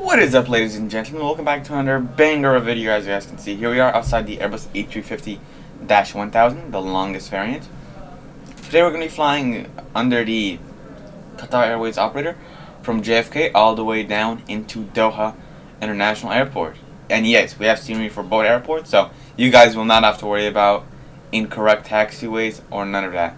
What is up, ladies and gentlemen? Welcome back to another banger of video. As you guys can see, here we are outside the Airbus A350-1000, the longest variant. Today we're going to be flying under the Qatar Airways operator from JFK all the way down into Doha International Airport. And yes, we have scenery for both airports, so you guys will not have to worry about incorrect taxiways or none of that.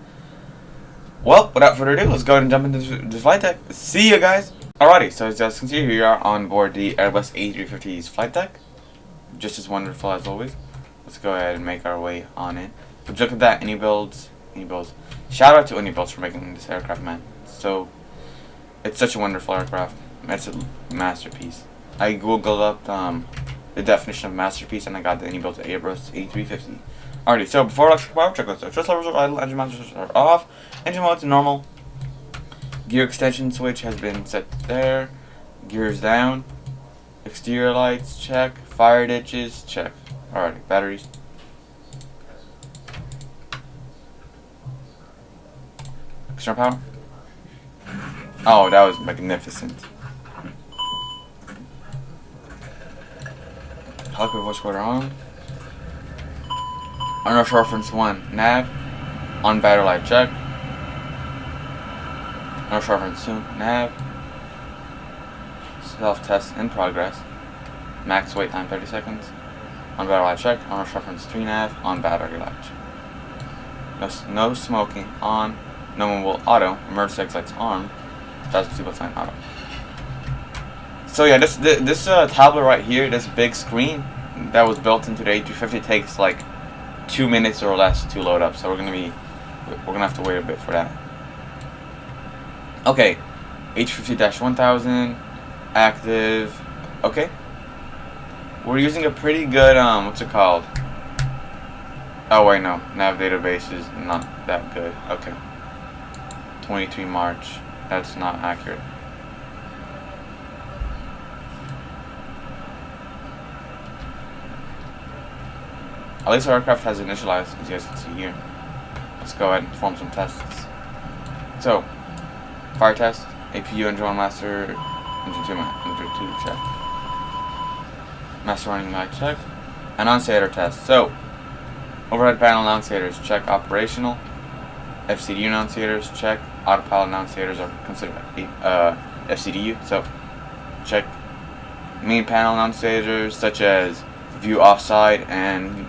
Well, without further ado, let's go ahead and jump into the flight deck. See you guys! Alrighty, so as you guys can see, here we are on board the Airbus A350's flight deck. Just as wonderful as always. Let's go ahead and make our way on in. But look at that, any builds. Shout out to Unibuilds for making this aircraft, man. So, it's such a wonderful aircraft. It's a masterpiece. I googled up the definition of masterpiece and I got the Unibuilds Airbus A350. Alrighty, so before electric power checklist, thrust levels are idle, engine masters are off, engine mode to normal. Gear extension switch has been set there. Gears down. Exterior lights, check. Fire ditches, check. Alright, batteries. External power. Oh, that was magnificent. Helicopter voice recorder on. Unusual reference 1. Nav. On battery light check. Unusual reference 2. Nav. Self-test in progress. Max wait time 30 seconds. On battery light check. Unusual reference 3. Nav. On battery light check. No smoking. On. No mobile auto. Emergency exits on. 1000 auto. So yeah, this tablet right here, this big screen that was built into the A350 takes like 2 minutes or less to load up. So we're gonna have to wait a bit for that. Okay, A350-1000 active. Okay, we're using a pretty good what's it called? Oh wait, no, nav database is not that good. Okay, 23 March. That's not accurate. At least our aircraft has initialized, as you guys can see here. Let's go ahead and perform some tests. So, fire test, APU engine 1 master, engine 2 check. Master running light check. Annunciator test. So, overhead panel annunciators check operational. FCDU annunciators check. Autopilot annunciators are considered FCDU, so check. Main panel annunciators such as view offside and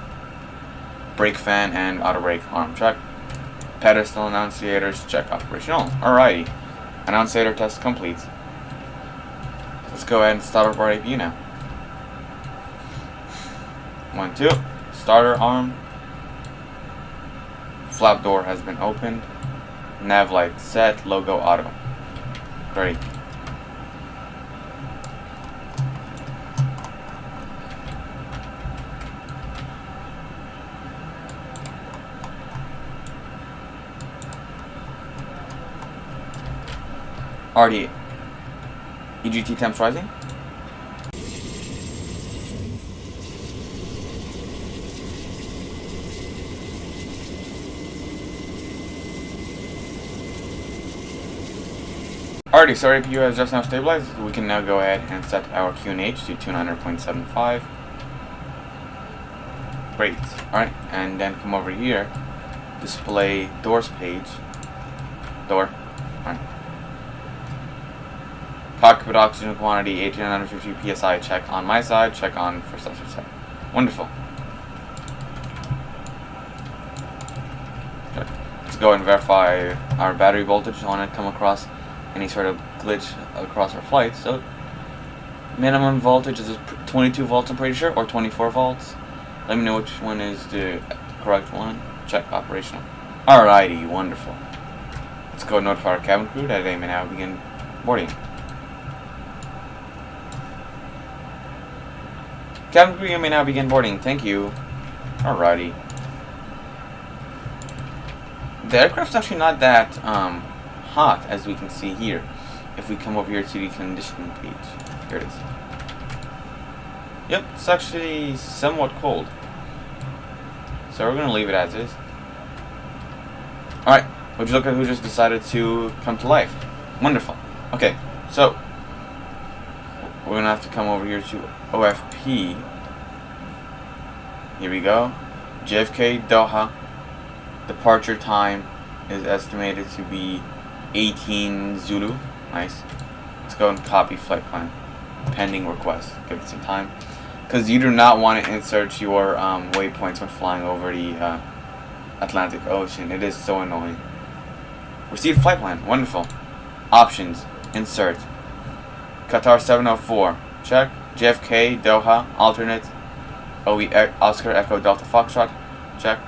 brake fan and auto brake arm check. Pedestal annunciators check operational. Alrighty, annunciator test complete. Let's go ahead and start up our APU now. 1, 2. Starter arm. Flap door has been opened. Nav light set. Logo auto. Great. RD. EGT temps rising. Alrighty, so our APU has just now stabilized. We can now go ahead and set our QNH to 200.75. Great. Alright, and then come over here. Display doors page. Door. Alright. Cockpit oxygen quantity 1850 psi check on my side, check on first officer side. Wonderful. Good. Let's go and verify our battery voltage. I want to come across any sort of glitch across our flight. So minimum voltage is 22 volts, I'm pretty sure, or 24 volts. Let me know which one is the correct one. Check operational. Alrighty, wonderful. Let's go notify our cabin crew that they may now begin boarding. Cabin crew, you may now begin boarding. Thank you. Alrighty. The aircraft's actually not that hot, as we can see here. If we come over here to the conditioning page. Here it is. Yep, it's actually somewhat cold. So we're going to leave it as is. Alright, would you look at who just decided to come to life? Wonderful. Okay, so we're gonna have to come over here to OFP. Here we go. JFK Doha. Departure time is estimated to be 18 Zulu. Nice. Let's go and copy flight plan. Pending request. Give it some time. Because you do not want to insert your waypoints when flying over the Atlantic Ocean. It is so annoying. Receive flight plan. Wonderful. Options. Insert. Qatar 704. Check. JFK Doha. Alternate. OE Oscar Echo Delta Foxtrot. Check.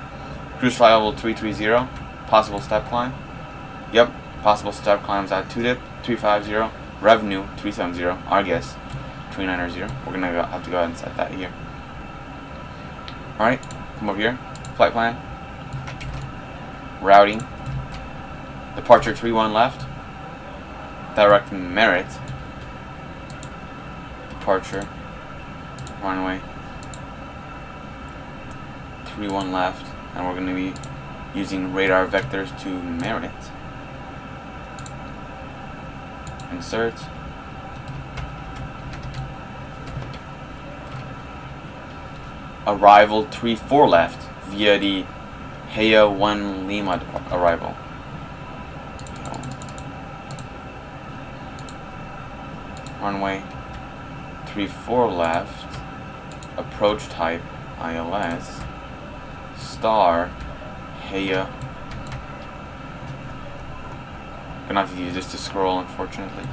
Cruise flight level 330. Possible step climb. Yep. Possible step climbs at 2-dip 350. Revenue 370. Our guess 390. We're gonna have to go ahead and set that here. Alright. Come over here. Flight plan. Routing. Departure 31 left. Direct merit. Departure. Runway 31 left. And we're going to be using radar vectors to merit. Insert. Arrival 34 left via the Heya 1 Lima arrival. Runway 34 left. Approach type ILS. Star Heya. Gonna have to use this to scroll, unfortunately.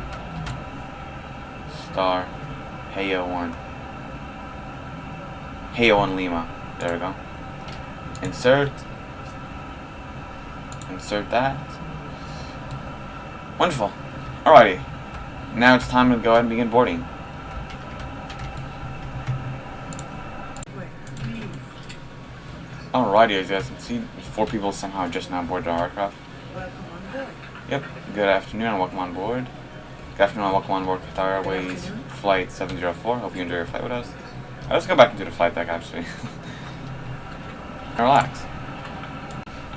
Star Heya 1. Heya 1 Lima. There we go. Insert. Insert that. Wonderful. Alrighty. Now it's time to go ahead and begin boarding. Alrighty, as you guys can see, 4 people somehow just now boarded our aircraft. Welcome on board. Yep. Good afternoon and welcome on board. Good afternoon and welcome on board Qatar Airways Flight 704. Hope you enjoy your flight with us. Let's go back into the flight deck actually. Relax.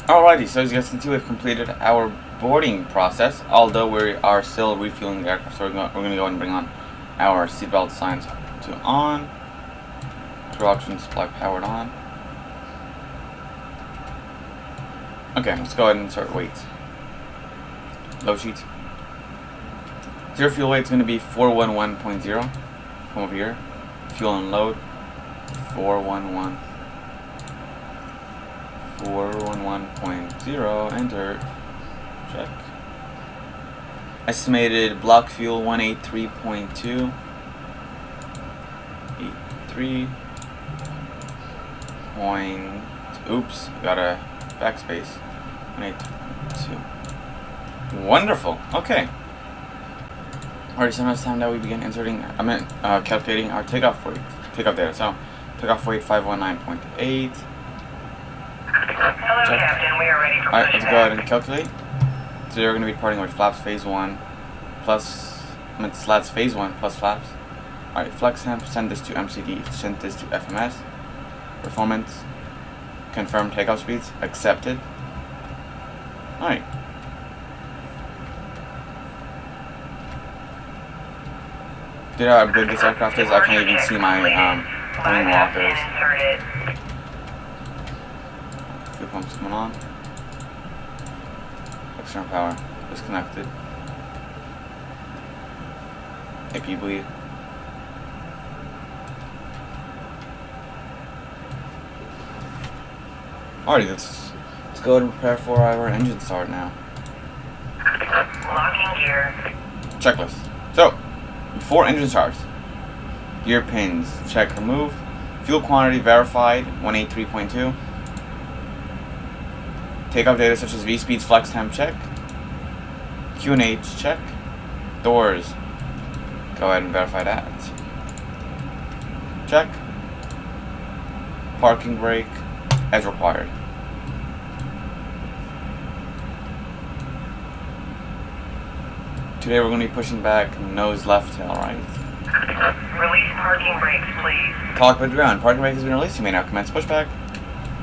Alrighty, so as you guys can see, we've completed our boarding process, although we are still refueling the aircraft, so we're going to go ahead and bring on our seatbelt signs to on. Crew oxygen supply powered on. Okay, let's go ahead and insert weight. Load sheet. Zero fuel weight is going to be 411.0. Come over here. Fuel and load. 411. 411.0. Enter. Check. Estimated block fuel 183.2. 83. Point. Oops. Got a backspace. 182. Wonderful. Okay. Alright, so now it's time that we begin inserting. Calculating our takeoff weight. Takeoff data. So, takeoff weight 519.8. Hello, Check. Captain. We are ready for Alright, let's go ahead and calculate. So you're going to be departing with flaps phase 1 plus, slats phase 1 plus flaps. Alright, flex temp, send this to MCD, send this to FMS. Performance, confirm takeoff speeds, accepted. Alright. Did how big this aircraft is? I can't even see my wing walkers. Fuel pumps coming on. External power disconnected. AP bleed. Alrighty, let's go ahead and prepare for our engine start now. Locking gear. Checklist. So, before engine starts, gear pins check removed. Fuel quantity verified 183.2. Takeoff data such as V speeds, flex time check. QNH check. Doors. Go ahead and verify that. Check. Parking brake as required. Today we're going to be pushing back nose left tail right. Release parking brakes, please. Cockpit ground. Parking brake has been released. You may now commence pushback.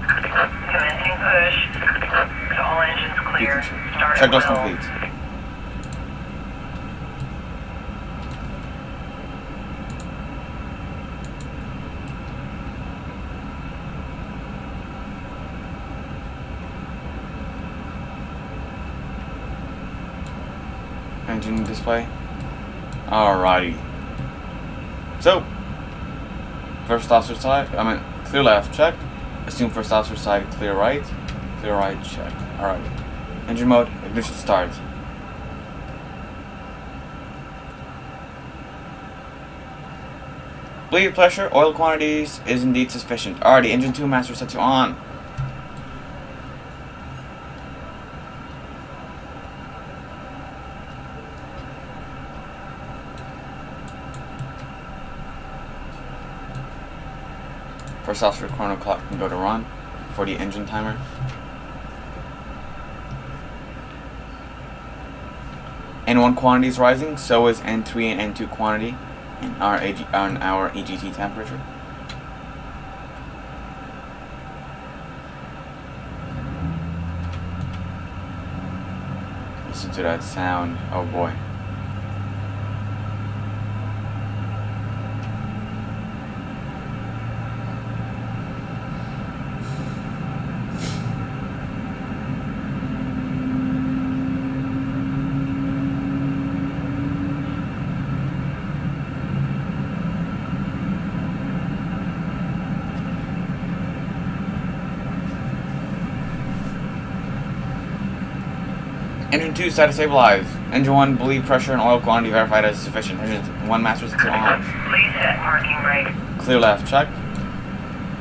Commencing push. All engines clear. Start at Checklist will. complete. engine display. Alrighty. So, first officer side, clear left, check. Assume first officer side, clear right, check. Alrighty. Engine mode, ignition start. Bleed pressure, oil quantities is indeed sufficient. Alrighty, engine 2 master set to on. First officer chrono clock can go to run for the engine timer. N1 quantity is rising, so is N3 and N2 quantity in our EGT temperature. Listen to that sound. Oh boy. Engine 2 status stabilized. Engine 1 bleed pressure and oil quantity verified as sufficient. Engine 1 master set to on. Please set parking brake. Clear left, check.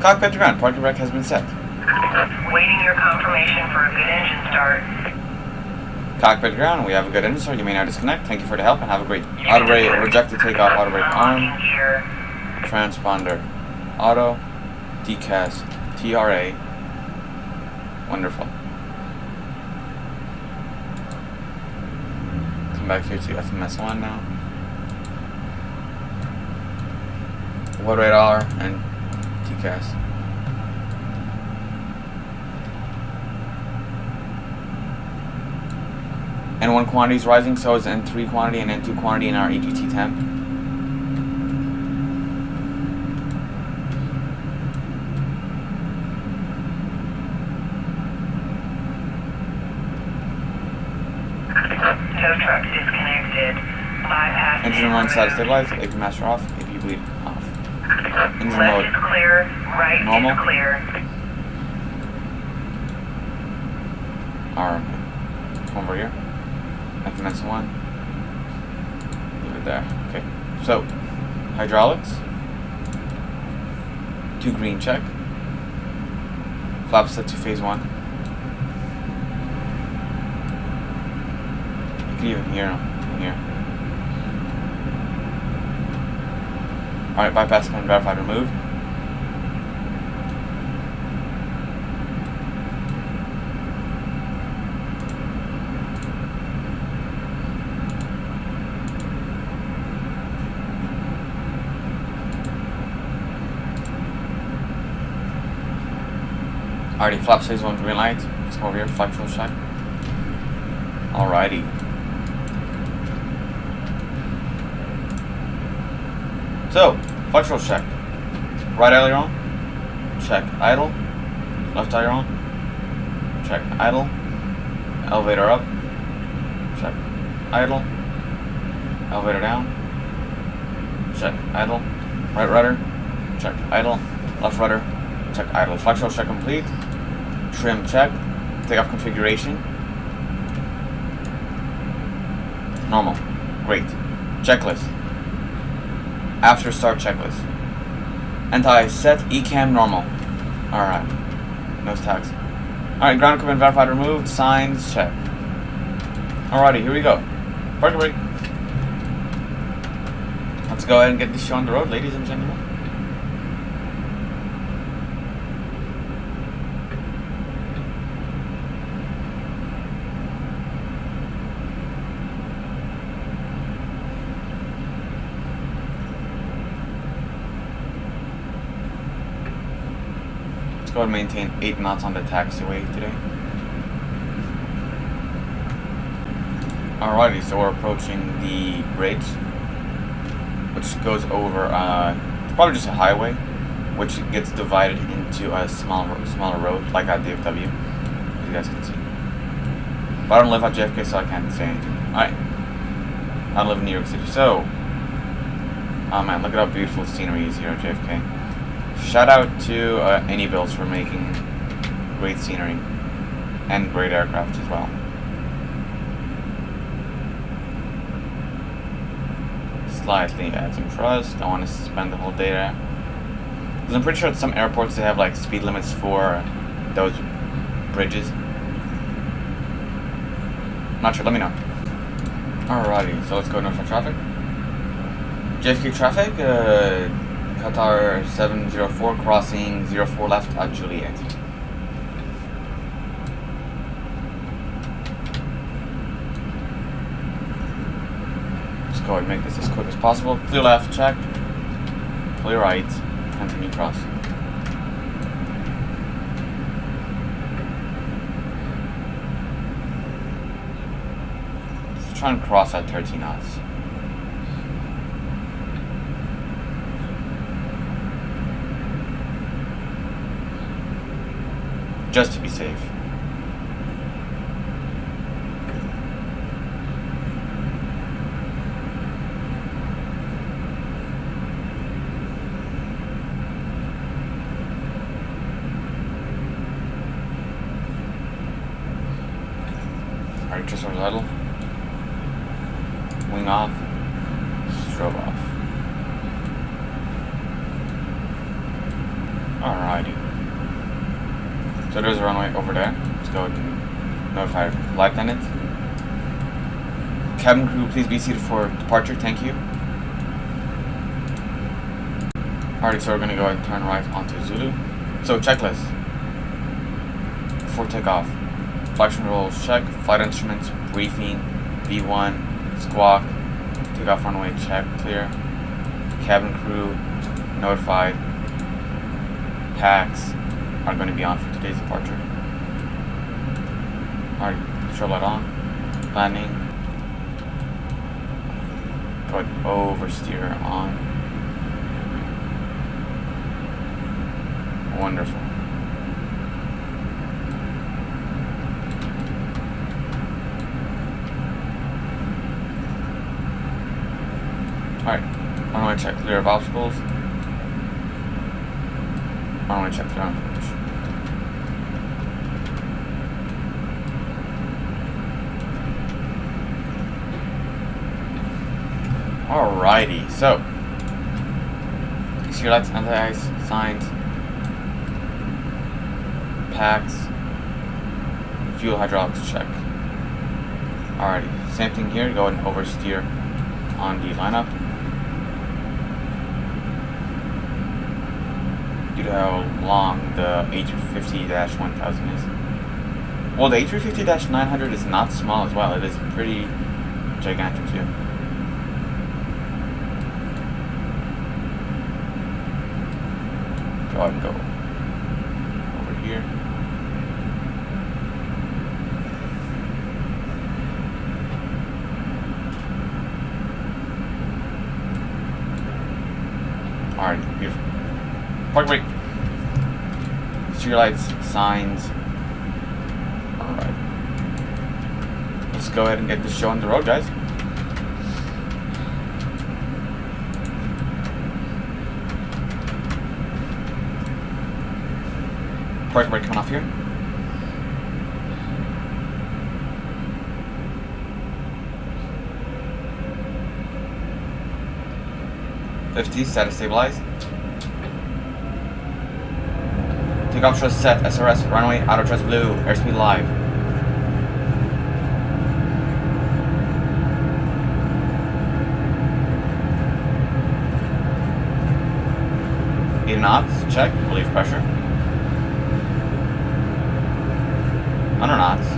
Cockpit to ground. Parking brake has been set. Waiting your confirmation for a good engine start. Cockpit to ground. We have a good engine start. You may now disconnect. Thank you for the help and have a great auto brake. Rejected takeoff. Auto brake on. Transponder. Auto. DCAS. TRA. Wonderful. Back here to FMS1 now. What radar and TCAS. N1 quantity is rising, so is N3 quantity and N2 quantity in our EGT temp. Tow truck disconnected. Bypass. Engine 1 status stabilized. AP master off. AP bleed off. Engine Left mode is clear. Right normal. is clear. Alright. Over here. FMS1. Leave it there. Okay. So, hydraulics. 2 green check. Flaps set to phase 1. You can even hear them from here. Alright, bypass pin verified removed. Alrighty, flaps phase 1 green light. Let's come over here, flight control check. Alrighty. So, flight control check. Right aileron. Check idle. Left aileron. Check idle. Elevator up. Check idle. Elevator down. Check idle. Right rudder. Check idle. Left rudder. Check idle. Flight control check complete. Trim check. Takeoff configuration. Normal. Great. Checklist. After start checklist. Anti-set ECAM normal. Alright. Nose tags. Alright, ground equipment verified removed. Signs check. Alrighty, here we go. Parking brake. Let's go ahead and get this show on the road, ladies and gentlemen. Go ahead and maintain 8 knots on the taxiway today. Alrighty, so we're approaching the bridge, which goes over, it's probably just a highway, which gets divided into a smaller road, like at DFW, as you guys can see. But I don't live at JFK, so I can't say anything. Alright, I live in New York City. So, oh man, look at how beautiful the scenery is here at JFK. Shout out to any builds for making great scenery and great aircraft as well. Slightly add some thrust. Don't want to spend the whole day there. Because I'm pretty sure at some airports they have like speed limits for those bridges. Not sure, let me know. Alrighty, so let's go notify traffic. JFK traffic, Qatar 704 crossing 04 left at Juliet. Let's go ahead and make this as quick as possible. Clear left, check. Clear right, continue cross. Let's try and cross at 13 knots. Just to be safe. Alright, just horizontal. Wing off. Strobe off. Alrighty. So there's a runway over there. Let's go and notify flight attendant. Cabin crew, please be seated for departure. Thank you. Alright, so we're gonna go ahead and turn right onto Zulu. So checklist. Before takeoff. Flight controls check. Flight instruments, briefing, V1, squawk. Takeoff runway check, clear. Cabin crew notified. Packs are going to be on for today's departure. Alright, strobe light on. Landing. Go ahead, oversteer on. Wonderful. Alright, runway check, clear of obstacles. Runway check, clear on approach. Alrighty, so exterior lights, anti-ice, signs, packs, fuel hydraulics check. Alrighty, same thing here, go ahead and oversteer on the lineup. Due to how long the A350-1000 is. Well, the A350-900 is not small as well, it is pretty gigantic too. Go ahead and go over here. Alright, beautiful. Park brake. Exterior lights, signs. Alright. Let's go ahead and get this show on the road, guys. Park brake coming off here. '50, status stabilized. Takeoff thrust set, SRS, runway, auto thrust blue, airspeed live. Eight knots, check, relief pressure. 100 knots.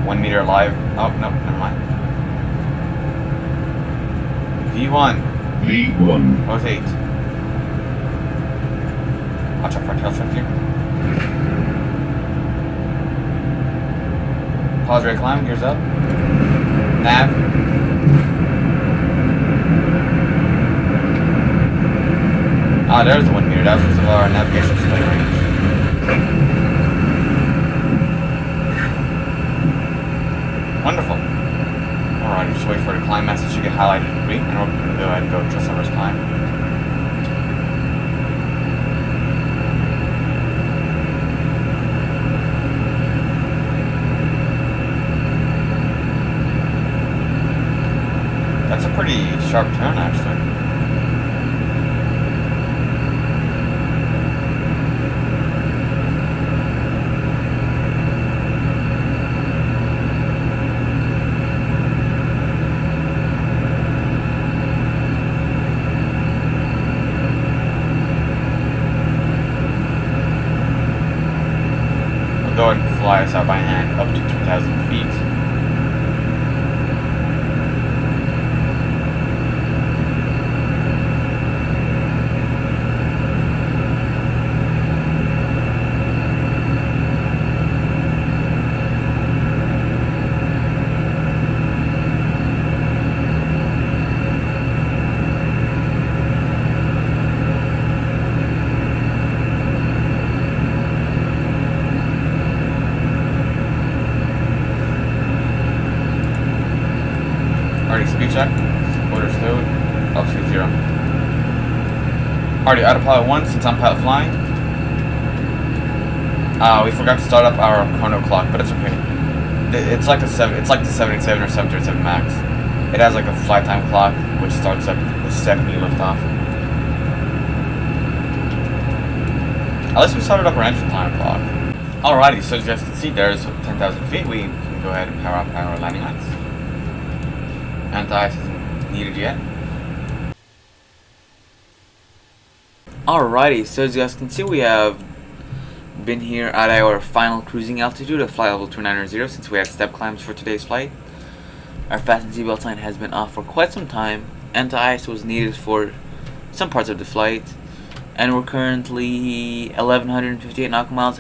1 meter live. Oh, no, never mind. V1. V1. Rotate. Watch out for a tail shift here. Pause rate climb, gears up. Nav. Ah, there's the 1 meter. That was because of our navigation display range. wait for the climb message to get highlighted in green, and we're going to go ahead and go trust our first climb. That's a pretty sharp turn, actually. We'll go ahead and fly us out by hand up to 2,000 feet. Already speed check, orders fluid, up speed 0. Already autopilot 1 since I'm pilot flying. We forgot to start up our chrono clock, but it's okay. It's like the 787 or 737 Max. It has like a flight time clock which starts up the second you lift off. At least we started up our engine time clock. Alrighty, so as you guys can see, there's 10,000 feet. We can go ahead and power up our landing lights. Anti-ice isn't needed yet. Alrighty, so as you guys can see, we have been here at our final cruising altitude of flight level 2900 since we had step climbs for today's flight. Our fasten seatbelt sign has been off for quite some time. Anti-ice was needed for some parts of the flight, and we're currently 1,158 nautical miles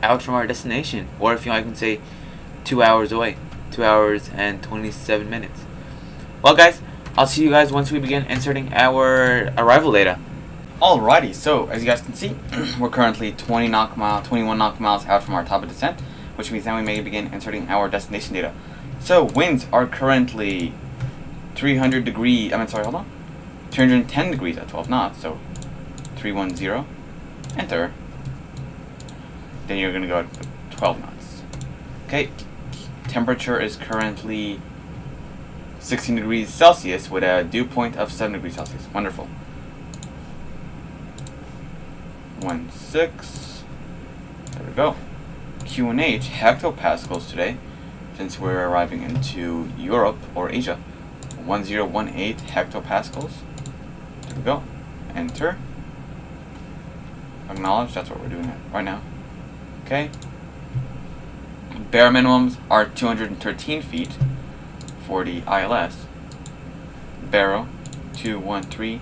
out from our destination, or if you like, I can say 2 hours away. 2 hours and 27 minutes. Well guys, I'll see you guys once we begin inserting our arrival data. Alrighty, so as you guys can see, we're currently 21 nautical miles out from our top of descent, which means now we may begin inserting our destination data. So winds are currently 310 degrees at 12 knots, so 310, enter. Then you're gonna go at 12 knots. Okay, temperature is currently 16 degrees Celsius with a dew point of 7 degrees Celsius. Wonderful. 16. There we go. QNH hectopascals today, since we're arriving into Europe or Asia. 1018 hectopascals. There we go. Enter. Acknowledge. That's what we're doing right now. Okay. Bare minimums are 213 feet. 40 ILS. Barrow 213.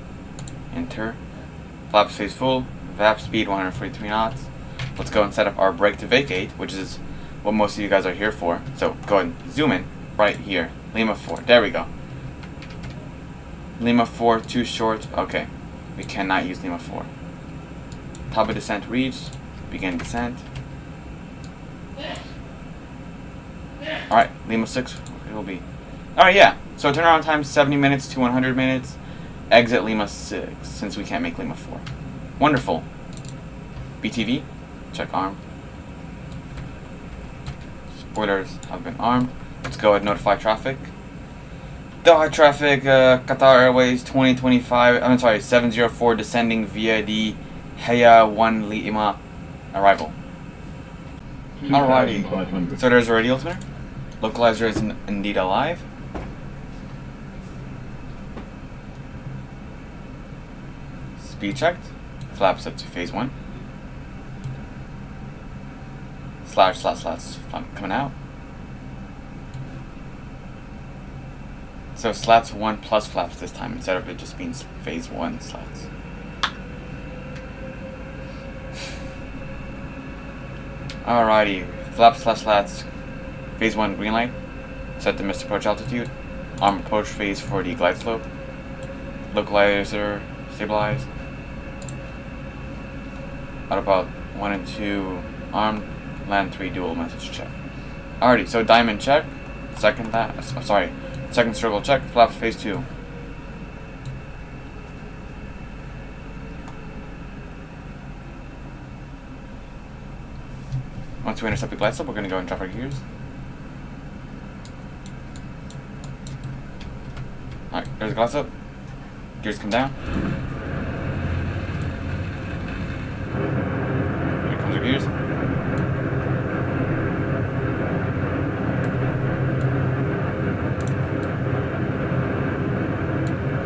Enter. Flap space full. VAP speed 143 knots. Let's go and set up our brake to vacate, which is what most of you guys are here for. So go ahead and zoom in right here. Lima 4. There we go. Lima 4 too short. Okay. We cannot use Lima 4. Top of descent reached. Begin descent. Alright, Lima 6 it will be. Alright, yeah. So turnaround time 70 minutes to 100 minutes. Exit Lima 6, since we can't make Lima 4. Wonderful. BTV, check armed. Spoilers have been armed. Let's go ahead and notify traffic. Doha traffic, Qatar Airways 704 descending via the Haya 1 Lima arrival. Alrighty. So there's a radio tuner. Localizer is indeed alive. Speed checked. Flaps up to phase 1. Slash coming out. So slats 1 plus flaps this time instead of it just being phase 1 slats. Alrighty. Flaps slash slats. Phase 1 green light. Set the missed approach altitude. Arm approach phase for the glide slope. Localizer stabilized. Autopilot 1 and 2 armed. Land 3 dual message check. Alrighty, so diamond check. Second that. Sorry. Second circle check, flaps phase 2. Once we intercept the glide slope, we're going to go and drop our gears. Alright, there's the glide slope. Gears come down. Here comes our gears.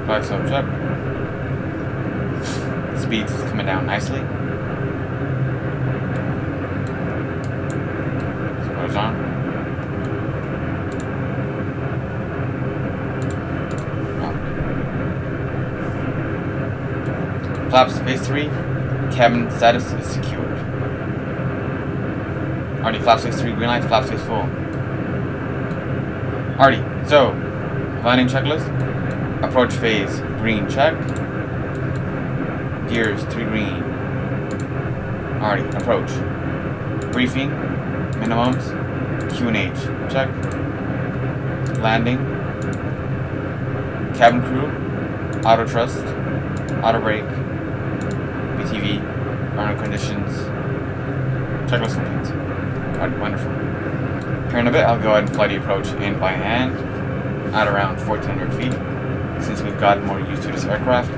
Glide slope check. Speed's coming down nicely. Spoilers on. Flaps phase 3. Cabin status is secured. Already, flaps phase 3 green lights, flaps phase full. Alrighty, so landing checklist. Approach phase green check. Gears 3 green. Alrighty, approach. Briefing, minimums, Q&H check. Landing. Cabin crew, auto thrust, auto brake, BTV, burner conditions. Checklist complete. Alright, wonderful. Here in a bit, I'll go ahead and fly the approach in by hand at around 1,400 feet, since we've got more used to this aircraft.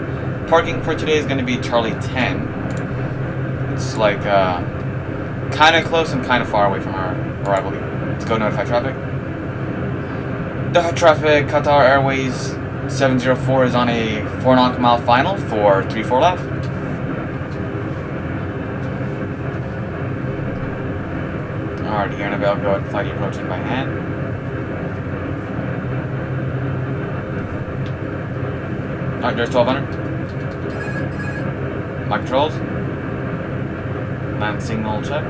Parking for today is going to be Charlie 10. It's like kind of close and kind of far away from our arrival. Let's go notify traffic. Doha traffic, Qatar Airways 704 is on a 4 nautical mile final for 3-4 left. Alright, here in a bit, I'll go ahead and fly the approach in by hand. Alright, there's 1200. My controls. Land signal check.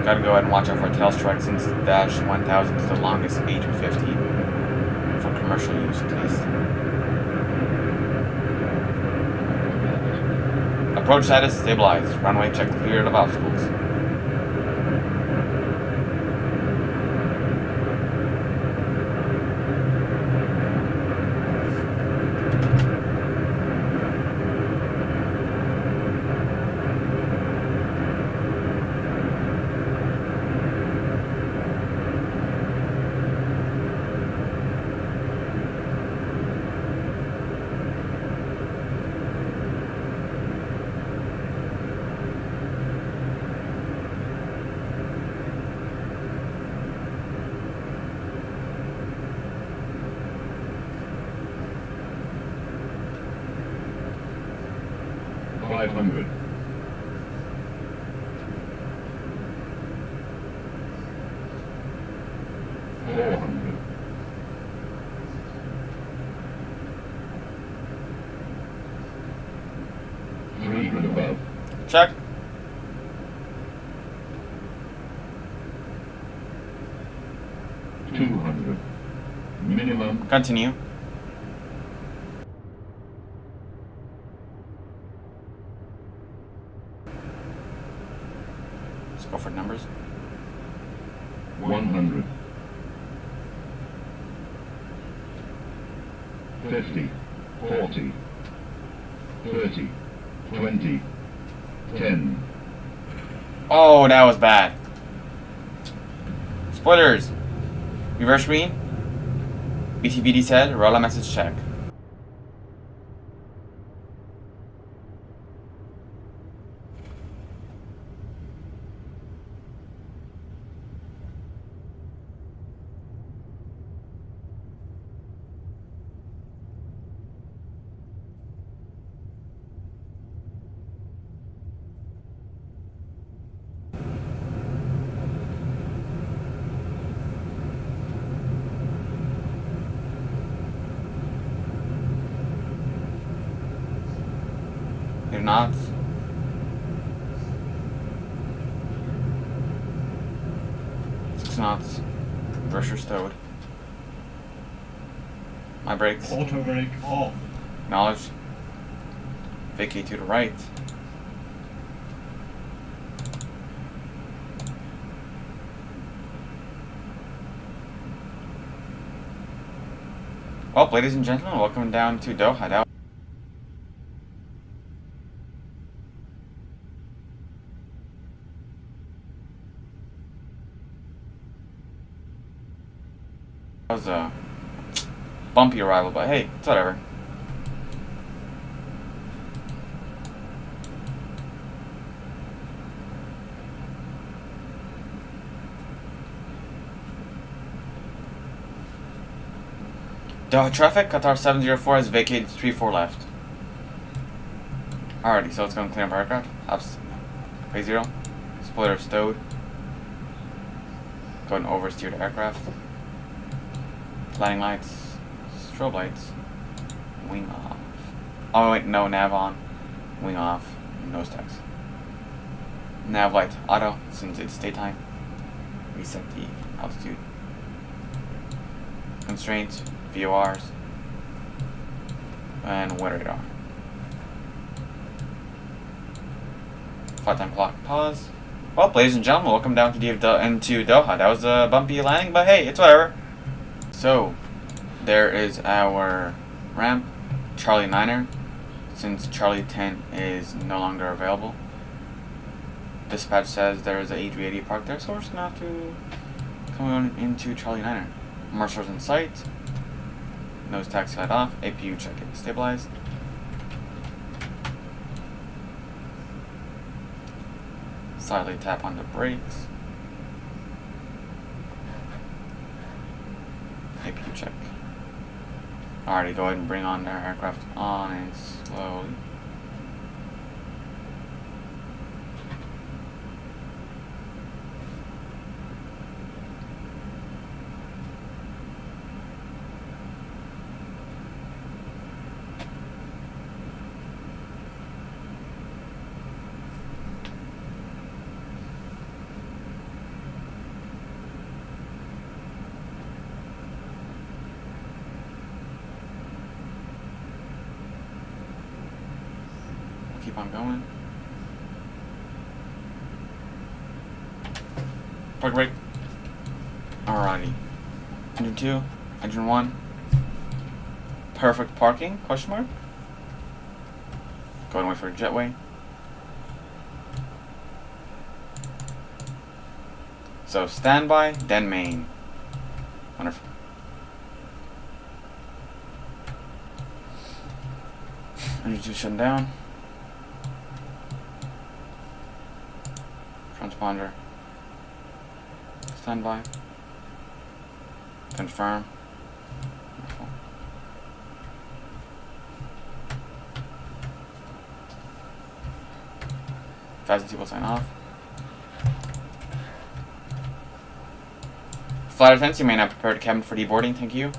Gotta go ahead and watch out for a tail strike since the Dash 1000 is the longest A350 for commercial use at least. Approach status stabilized. Runway check cleared of obstacles. $500. $400. $300 above. Check. $200. Minimum. Continue. Let's go for numbers. 100. 50. 40. 30. 20. 10. Oh, that was bad. Spoilers. Reverse green. BTVD said, roll a message check. You're not. Six knots. Reverser stowed. My brakes. Auto brake off. Acknowledge. Vacate to the right. Well, ladies and gentlemen, welcome down to Doha. That was a bumpy arrival, but hey, it's whatever. Doha traffic, Qatar 704 has vacated 34 left. Alrighty, so it's going to clear up aircraft. Hops, phase 0. Spoiler stowed. Go and oversteer the aircraft. Landing lights, strobe lights, wing off. Oh wait, no, nav on, wing off, nose tax. Nav light auto, since it's daytime. Reset the altitude. Constraints, VORs, and weather radar. Flight time clock, pause. Well, ladies and gentlemen, welcome down to Doha. That was a bumpy landing, but hey, it's whatever. So, there is our ramp, Charlie 9er, since Charlie 10 is no longer available. Dispatch says there is a A380 parked there, so we're just going to have to come on into Charlie 9er. Marshals in sight, nose taxi light off, APU check it, stabilized. Slightly tap on the brakes. APU check. Alrighty, go ahead and bring on their aircraft on and slowly. Keep on going. Park brake. Alrighty. Engine 2, engine 1. Perfect parking, question mark. Go and wait for a jetway. So standby, then main. Wonderful. Engine 2 shutting down. Transponder. Standby. Confirm. Wonderful. Fasten seatbelt sign off. Flight attendants, you may now prepare the cabin for deboarding. Thank you.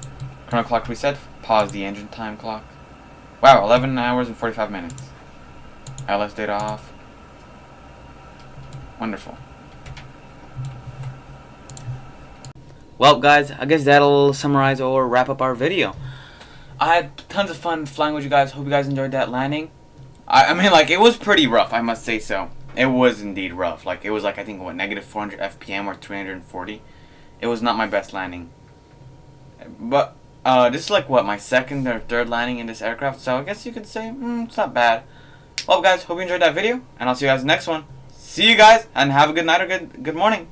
Chrono clock reset. Pause the engine time clock. Wow, 11 hours and 45 minutes. LS data off. Wonderful. Well, guys, I guess that'll summarize or wrap up our video. I had tons of fun flying with you guys. Hope you guys enjoyed that landing. I mean, like, it was pretty rough, I must say so. It was indeed rough. Like, it was like, I think, what, negative 400 FPM or 340. It was not my best landing. But, this is like, what, my second or third landing in this aircraft. So, I guess you could say, it's not bad. Well, guys, hope you enjoyed that video. And I'll see you guys in the next one. See you guys, and have a good night or good morning.